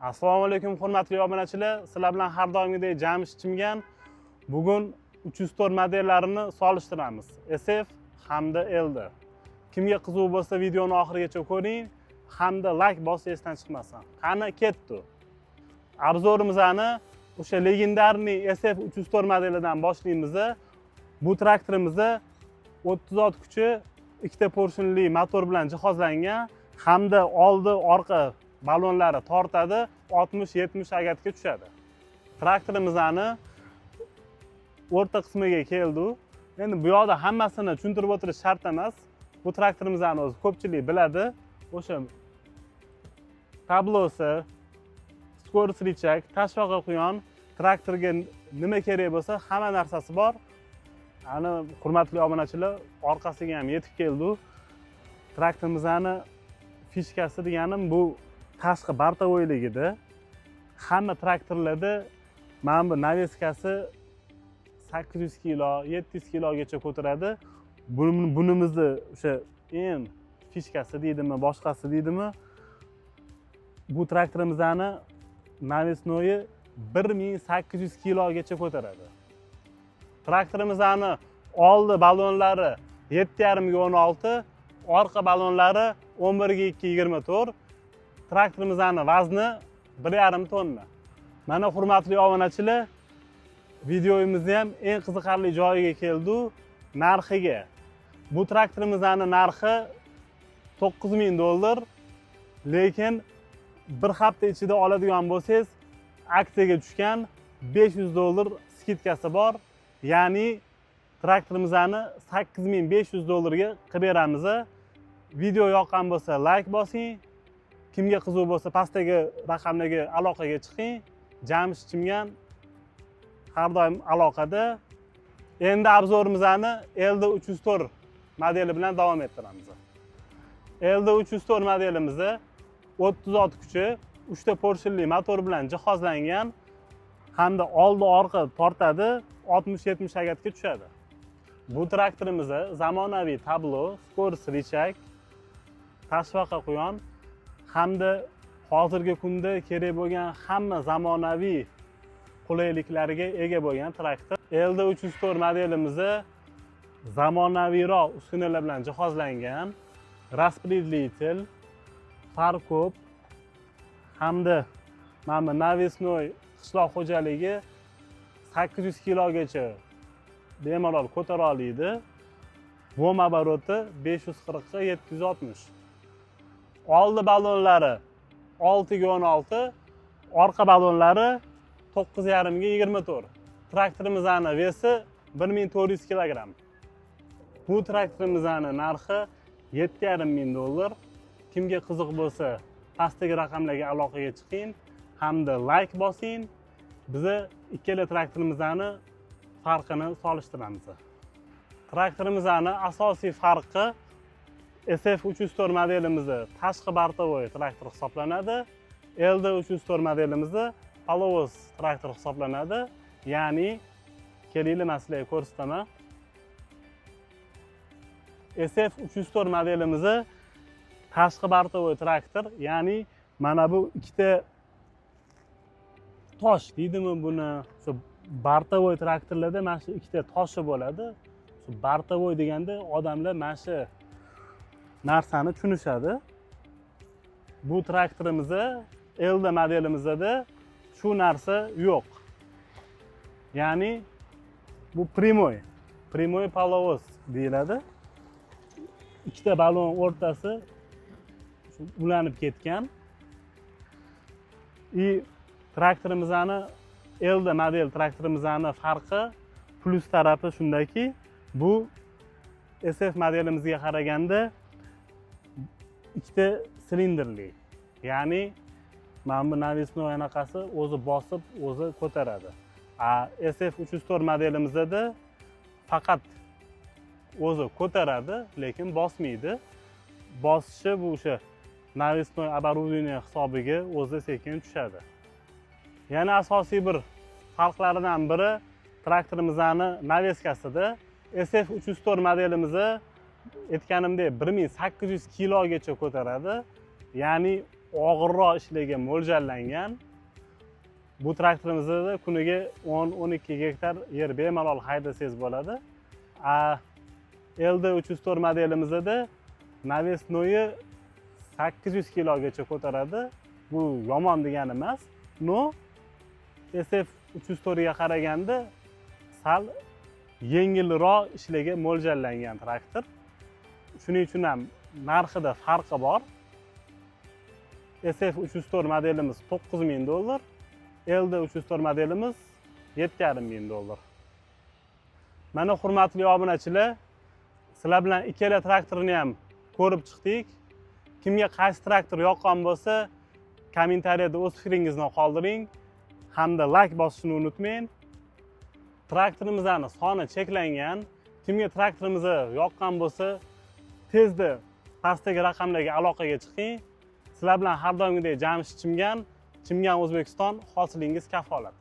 Assalomu alaykum hurmatli obunachilar. Sizlar bilan har doimgidek Jamish Chimgan. Bugun 304 modellarini solishtiramiz. SF hamda Elda. Kimga qiziq bo'lsa videoni oxirigacha ko'ring hamda like bosish esdan chiqmasin. Qani ketdi. Obzorimizni o'sha legendarniy SF 304 modelidan boshlaymiz. Bu traktorimizni 30 ot kuchi, ikkita porsionli motor bilan jihozlangan hamda oldi orqa balonlari tortadi, 60-70 agatga tushadi. Traktorimizni o'rta qismiga keldi. Endi bu yoqda hammasini tushuntirib o'tirish shart emas. Bu traktorimizni o'zi ko'pchilik biladi. O'sha tablosi, skorost rechak, tashvoqa quyon, traktorga nima kerak bo'lsa, hamma narsasi bor. Ana hurmatli obunachilar, orqasiga ham yetib keldi. Traktorimizni fishkasi deganim bu tashqi bartavoyligida. Hamma traktorlarda mana bu naveskasi 800 kilo, 700 kilogacha ko'taradi. Bunimizni o'sha eng fishkasi deydimi, boshqasi deydimi, bu traktorimizni navesnoyi 1800 kilogacha ko'taradi. Traktorimizni oldi balonlari 7,5 ga 16, orqa balonlari 11 ga 2,24. Traktorimizni vazni 1,5 tonna. Mana hurmatli obunachilar, videomizni ham eng qiziqarli joyiga keldi, narxiga. Bu traktorimizning narxi $9,000, lekin bir hafta ichida oladigan bo'lsangiz, aksiyaga tushgan $500 skidkasi bor. Ya'ni traktorimizni $8,500 ga qilib beramiz. Video yoqqan bo'lsa like bosing. Kimga qiziq bo'lsa pastdagi raqamdagi aloqaga chiqing. Jamish Chimgan har doim aloqada. Endi obzorimizni Elda 304 modeli bilan davom ettiramiz. Elda 304 modelimizni 30 ot kuchi, 3 ta porsionli motor bilan jihozlangan hamda oldi orqa tortadi, 60-70 agatga tushadi. Bu traktorimizni zamonaviy tablo, skorost rechak, tashvoqa quyon hamda hozirgi kunda kerak bo'lgan hamma zamonaviy qulayliklarga ega bo'lgan traktor. Elda 304 modelimizni zamonaviyroq uskunalar bilan jihozlangan, распределитель, farkop hamda mana bu навесной qishloq xo'jaligi 800 kilogacha bemalol ko'tara oladi. Bo'm oboroti 540 ga 760. Oldi balonlari 6 ga 16, orqa balonlari 9,5 ga 24. Traktorimizning vesi 1400 kilogramm. Bu traktorimizning narxi $7,500. Kimga qiziq bo'lsa, pastdagi raqamlarga aloqaga chiqing hamda like bosing. Biz ikkala traktorimizning farqini solishtiramiz. Traktorimizning asosiy farqi SF 304 modelimizni tashqi bartavoy traktor hisoblanadi. Elda 304 modelimizni polovoz traktor hisoblanadi. Ya'ni kelinglar men sizlarga ko'rsataman. SF 304 modelimizni tashqi bartavoy traktor, ya'ni mana bu ikkita tosh deydimi buni, shu bartavoy traktorlarda mana shu ikkita toshi bo'ladi. Shu bartavoy deganda odamlar mana shu narsani tushunishadi. Bu traktorimizni Elda modelimizda shu narsa yo'q. Ya'ni bu primoy polovoz deyiladi. Ikkita balon o'rtasi ulanib ketgan. Traktorimizni Elda model traktorimizning farqi plus tarafi shundaki, bu SF modelimizga qaraganda ikkita silindrli. Ya'ni mana bu navesnoy anaqasi o'zi bosib, o'zi ko'taradi. SF 304 modelimizda faqat o'zi ko'taradi, lekin bosmaydi. Bosishi bu o'sha navesnoy оборудование hisobiga o'zi sekin tushadi. Yana asosiy bir farqlaridan biri traktorimizning naveskasida. SF 304 modelimizni aytganimdek 1800 kilogacha ko'taradi. Ya'ni og'irroq ishlarga mo'ljallangan. Bu traktorimizda kuniga 10-12 gektar yer bemalol haydasangiz bo'ladi. LD 304 modelimizda навесноyi 800 kilogacha ko'taradi. Bu yomon degani emas. No SF 304 ga qaraganda sal yengilroq ishlarga mo'ljallangan traktor. Shuning uchun ham narxida farqi bor. SF 304 modelimiz $9000, LD 304 modelimiz $7500. Mana hurmatli obunachilar, sizlar bilan ikkala traktorni ham ko'rib chiqdik. Kimga qaysi traktor yoqqan bo'lsa, kommentariyada o'z fikringizni qoldiring hamda like bosishni unutmang. Traktorimizning soni cheklangan. Kimga traktorimiz yoqqan bo'lsa, tezda pastdagi raqamlarga aloqaga chiqing. Sizlar bilan har doimgidek Jamshid Chimgan, O'zbekiston, hosilingiz kafolat.